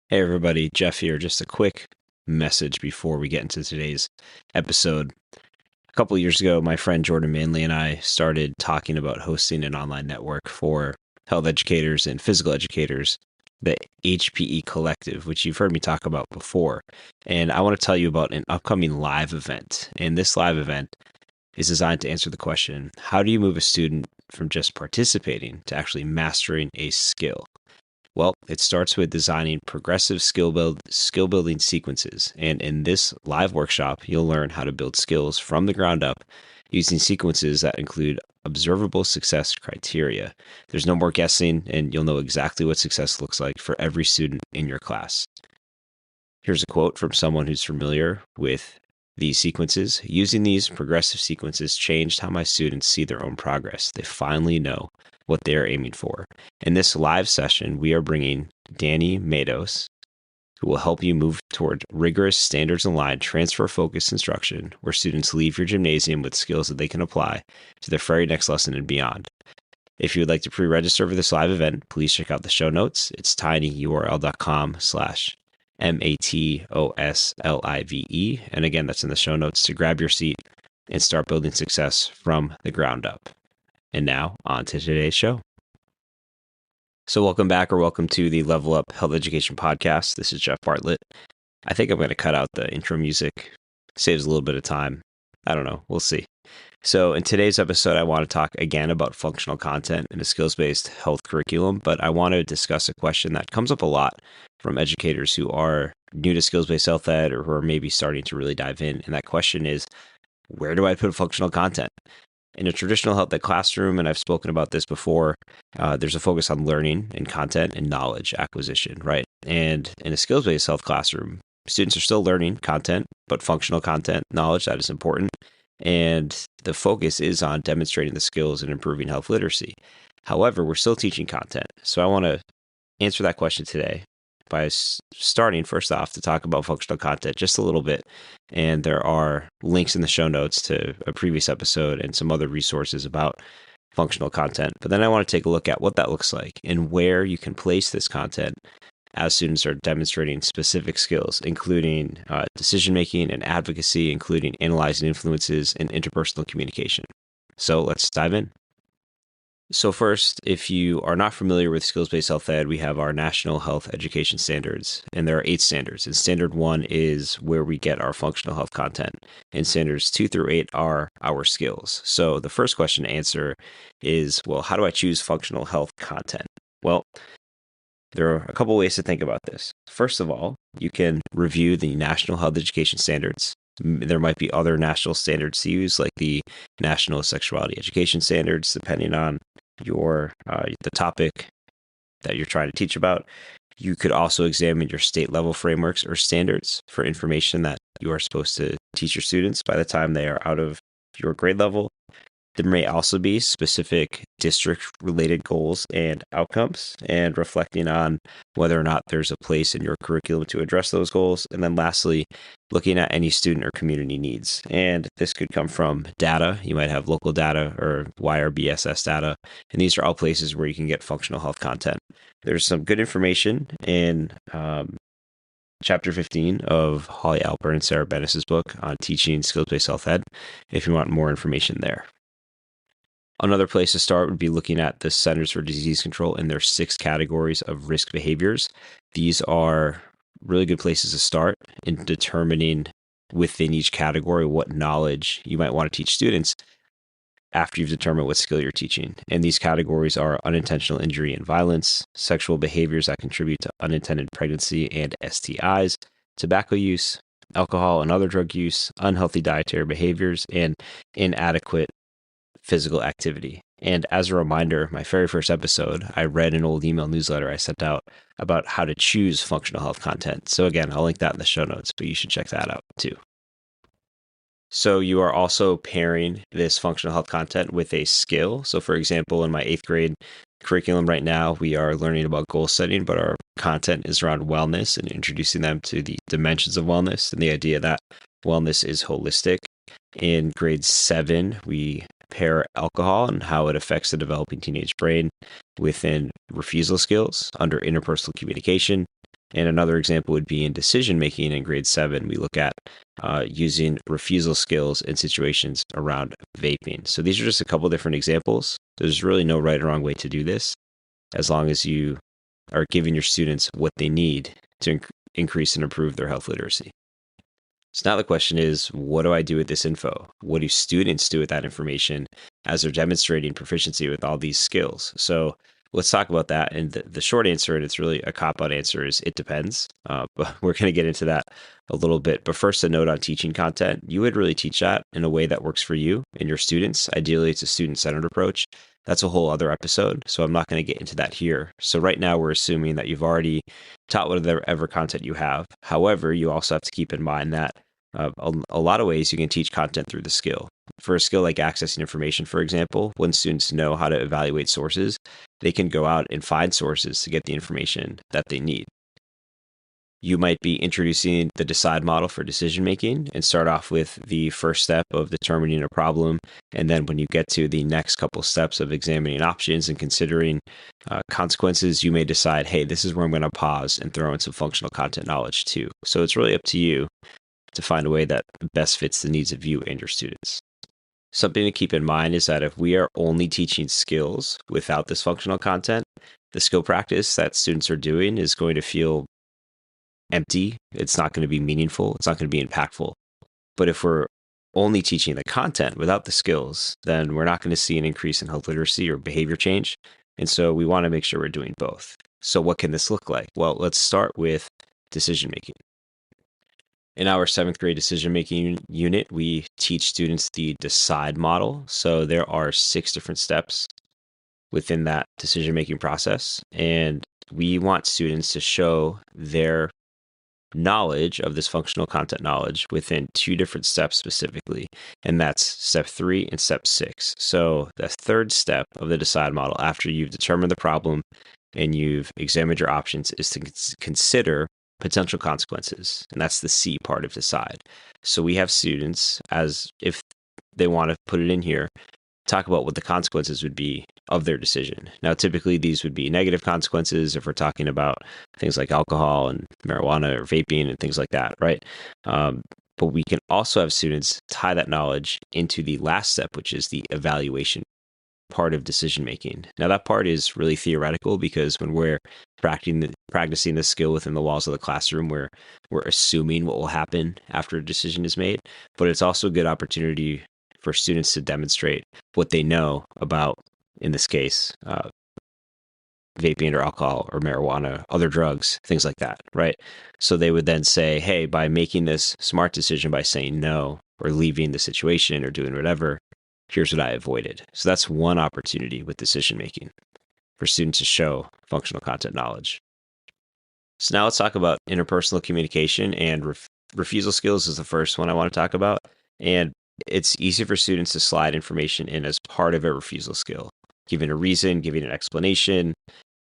Hey everybody, Jeff here. Just a quick message before we get into today's episode. A couple of years ago, my friend Jordan Manley and I started talking about hosting an online network for health educators and physical educators, the HPE Collective, which you've heard me talk about before. And I want to tell you about an upcoming live event. And this live event is designed to answer the question, how do you move a student from just participating to actually mastering a skill? Well, it starts with designing progressive skill building sequences. And in this live workshop, you'll learn how to build skills from the ground up using sequences that include observable success criteria. There's no more guessing, and you'll know exactly what success looks like for every student in your class. Here's a quote from someone who's familiar with these sequences. Using these progressive sequences changed how my students see their own progress. They finally know what they are aiming for. In this live session, we are bringing Danny Mados, who will help you move toward rigorous standards-aligned transfer-focused instruction where students leave your gymnasium with skills that they can apply to their very next lesson and beyond. If you would like to pre-register for this live event, please check out the show notes. It's tinyurl.com/MATOSLIVE. And again, that's in the show notes to grab your seat and start building success from the ground up. And now, on to today's show. So welcome back, or welcome to the Level Up Health Education Podcast. This is Jeff Bartlett. I think I'm going to cut out the intro music. Saves a little bit of time. I don't know. We'll see. So in today's episode, I want to talk again about functional content in a skills-based health curriculum, but I want to discuss a question that comes up a lot from educators who are new to skills-based health ed or who are maybe starting to really dive in. And that question is, where do I put functional content? In a traditional health ed classroom, and I've spoken about this before, there's a focus on learning and content and knowledge acquisition, right? And in a skills-based health classroom, students are still learning content, but functional content knowledge, that is important. And the focus is on demonstrating the skills and improving health literacy. However, we're still teaching content. So I want to answer that question today by starting first off to talk about functional content just a little bit. And there are links in the show notes to a previous episode and some other resources about functional content. But then I want to take a look at what that looks like and where you can place this content as students are demonstrating specific skills, including decision-making and advocacy, including analyzing influences and interpersonal communication. So let's dive in. So first, if you are not familiar with skills-based health ed, we have our national health education standards, and there are 8 standards. And standard 1 is where we get our functional health content, and standards 2 through 8 are our skills. So the first question to answer is, well, how do I choose functional health content? Well, there are a couple ways to think about this. First of all, you can review the national health education standards. There might be other national standards to use, like the National Sexuality Education Standards, depending on the topic that you're trying to teach about. You could also examine your state level frameworks or standards for information that you are supposed to teach your students by the time they are out of your grade level. There may also be specific district-related goals and outcomes, and reflecting on whether or not there's a place in your curriculum to address those goals. And then lastly, looking at any student or community needs. And this could come from data. You might have local data or YRBSS data, and these are all places where you can get functional health content. There's some good information in Chapter 15 of Holly Alper and Sarah Bennis's book on teaching skills-based health ed, if you want more information there. Another place to start would be looking at the Centers for Disease Control and their 6 categories of risk behaviors. These are really good places to start in determining within each category what knowledge you might want to teach students after you've determined what skill you're teaching. And these categories are unintentional injury and violence, sexual behaviors that contribute to unintended pregnancy and STIs, tobacco use, alcohol and other drug use, unhealthy dietary behaviors, and inadequate physical activity. And as a reminder, my very first episode, I read an old email newsletter I sent out about how to choose functional health content. So again, I'll link that in the show notes, but you should check that out too. So you are also pairing this functional health content with a skill. So for example, in my 8th grade curriculum right now, we are learning about goal setting, but our content is around wellness and introducing them to the dimensions of wellness and the idea that wellness is holistic. In grade 7, we pair alcohol and how it affects the developing teenage brain within refusal skills under interpersonal communication. And another example would be in decision making in grade 7. We look at using refusal skills in situations around vaping. So these are just a couple different examples. There's really no right or wrong way to do this, as long as you are giving your students what they need to increase and improve their health literacy. So now the question is, what do I do with this info? What do students do with that information as they're demonstrating proficiency with all these skills? So let's talk about that. And the short answer, and it's really a cop-out answer, is it depends. But we're going to get into that a little bit. But first, a note on teaching content. You would really teach that in a way that works for you and your students. Ideally, it's a student-centered approach. That's a whole other episode, so I'm not going to get into that here. So right now, we're assuming that you've already taught whatever content you have. However, you also have to keep in mind that a lot of ways you can teach content through the skill. For a skill like accessing information, for example, when students know how to evaluate sources, they can go out and find sources to get the information that they need. You might be introducing the decide model for decision making and start off with the first step of determining a problem. And then when you get to the next couple steps of examining options and considering consequences, you may decide, hey, this is where I'm going to pause and throw in some functional content knowledge too. So it's really up to you to find a way that best fits the needs of you and your students. Something to keep in mind is that if we are only teaching skills without this functional content, the skill practice that students are doing is going to feel empty. It's not going to be meaningful. It's not going to be impactful. But if we're only teaching the content without the skills, then we're not going to see an increase in health literacy or behavior change. And so we want to make sure we're doing both. So what can this look like? Well, let's start with decision making. In our 7th grade decision-making unit, we teach students the decide model. So there are 6 different steps within that decision-making process. And we want students to show their knowledge of this functional content knowledge within 2 different steps specifically. And that's step 3 and step 6. So the third step of the decide model, after you've determined the problem and you've examined your options, is to consider potential consequences. And that's the C part of decide. So we have students, as if they want to put it in here, talk about what the consequences would be of their decision. Now, typically these would be negative consequences if we're talking about things like alcohol and marijuana or vaping and things like that, right? But we can also have students tie that knowledge into the last step, which is the evaluation part of decision making. Now, that part is really theoretical because when we're practicing this skill within the walls of the classroom, we're assuming what will happen after a decision is made. But it's also a good opportunity for students to demonstrate what they know about, in this case, vaping or alcohol or marijuana, other drugs, things like that, right? So they would then say, hey, by making this smart decision by saying no or leaving the situation or doing whatever, here's what I avoided. So that's one opportunity with decision making for students to show functional content knowledge. So now let's talk about interpersonal communication, and refusal skills is the first one I want to talk about. And it's easy for students to slide information in as part of a refusal skill, giving a reason, giving an explanation,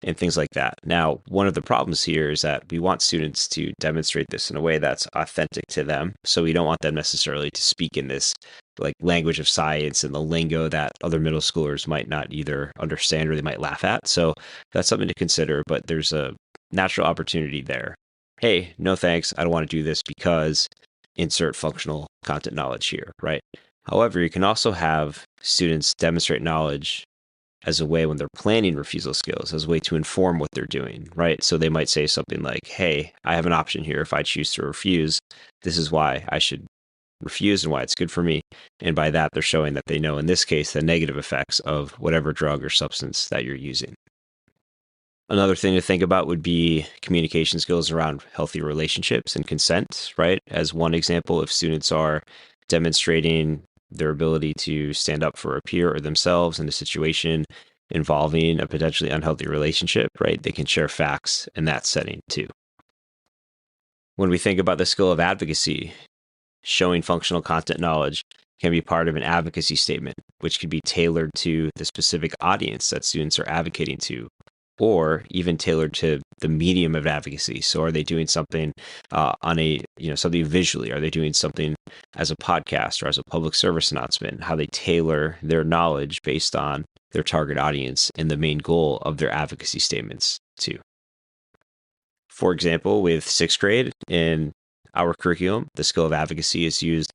and things like that. Now, one of the problems here is that we want students to demonstrate this in a way that's authentic to them. So we don't want them necessarily to speak in this like language of science and the lingo that other middle schoolers might not either understand or they might laugh at. So that's something to consider, but there's a natural opportunity there. Hey, no thanks. I don't want to do this because insert functional content knowledge here, right? However, you can also have students demonstrate knowledge as a way when they're planning refusal skills, as a way to inform what they're doing, right? So they might say something like, hey, I have an option here. If I choose to refuse, this is why I should refuse and why it's good for me. And by that, they're showing that they know, in this case, the negative effects of whatever drug or substance that you're using. Another thing to think about would be communication skills around healthy relationships and consent, right? As one example, if students are demonstrating their ability to stand up for a peer or themselves in a situation involving a potentially unhealthy relationship, right? They can share facts in that setting too. When we think about the skill of advocacy, showing functional content knowledge can be part of an advocacy statement, which could be tailored to the specific audience that students are advocating to, or even tailored to the medium of advocacy. So are they doing something on a, something visually? Are they doing something as a podcast or as a public service announcement? How they tailor their knowledge based on their target audience and the main goal of their advocacy statements too. For example, with sixth grade in our curriculum, the skill of advocacy is used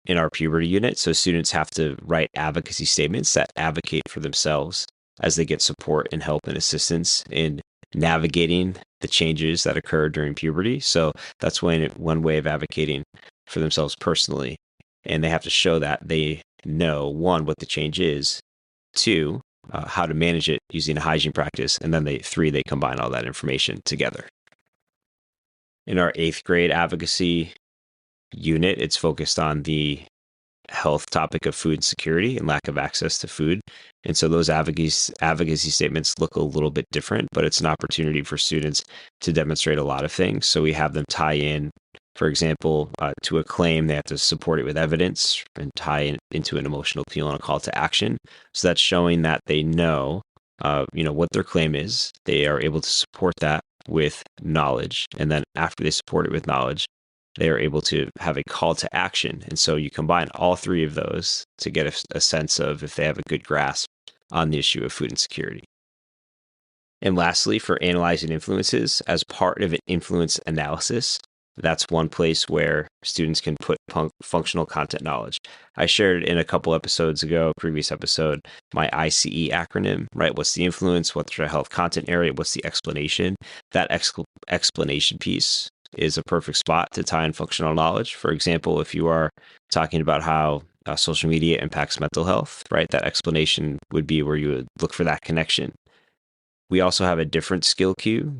in our puberty unit. So students have to write advocacy statements that advocate for themselves as they get support and help and assistance in navigating the changes that occur during puberty. So that's one way of advocating for themselves personally. And they have to show that they know, one, what the change is, two, how to manage it using a hygiene practice, and then they combine all that information together. In our eighth grade advocacy unit, it's focused on the health topic of food security and lack of access to food. And so those advocacy statements look a little bit different, but it's an opportunity for students to demonstrate a lot of things. So we have them tie in, for example, to a claim, they have to support it with evidence and tie it into an emotional appeal and a call to action. So that's showing that they know, what their claim is. They are able to support that with knowledge. And then after they support it with knowledge, they are able to have a call to action. And so you combine all three of those to get a sense of if they have a good grasp on the issue of food insecurity. And lastly, for analyzing influences, as part of an influence analysis, that's one place where students can put functional content knowledge. I shared in a couple episodes ago, previous episode, my ICE acronym, right? What's the influence? What's the health content area? What's the explanation? That explanation piece is a perfect spot to tie in functional knowledge. For example, if you are talking about how social media impacts mental health, right? That explanation would be where you would look for that connection. We also have a different skill cue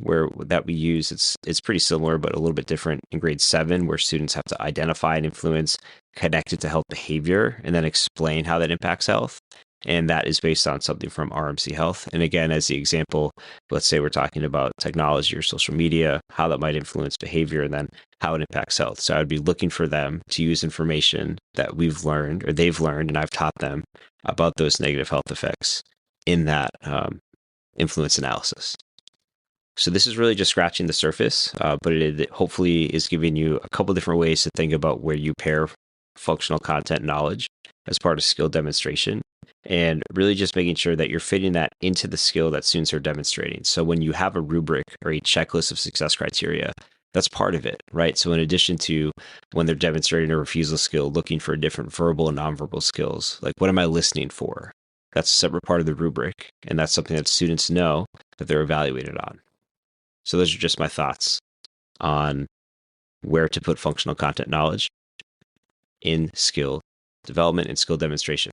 that we use. It's pretty similar, but a little bit different in grade 7, where students have to identify an influence, connect it to health behavior, and then explain how that impacts health. And that is based on something from RMC Health. And again, as the example, let's say we're talking about technology or social media, how that might influence behavior, and then how it impacts health. So I would be looking for them to use information that we've learned or they've learned and I've taught them about those negative health effects in that influence analysis. So this is really just scratching the surface, but it hopefully is giving you a couple different ways to think about where you pair functional content knowledge as part of skill demonstration, and really just making sure that you're fitting that into the skill that students are demonstrating. So when you have a rubric or a checklist of success criteria, that's part of it, right? So in addition to when they're demonstrating a refusal skill, looking for different verbal and nonverbal skills, like what am I listening for? That's a separate part of the rubric, and that's something that students know that they're evaluated on. So those are just my thoughts on where to put functional content knowledge in skill development and skill demonstration.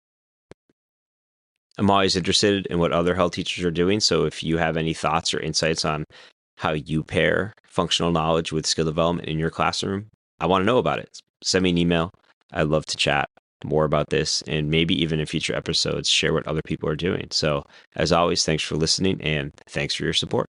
I'm always interested in what other health teachers are doing. So if you have any thoughts or insights on how you pair functional knowledge with skill development in your classroom, I want to know about it. Send me an email. I'd love to chat more about this, and maybe even in future episodes, share what other people are doing. So as always, thanks for listening and thanks for your support.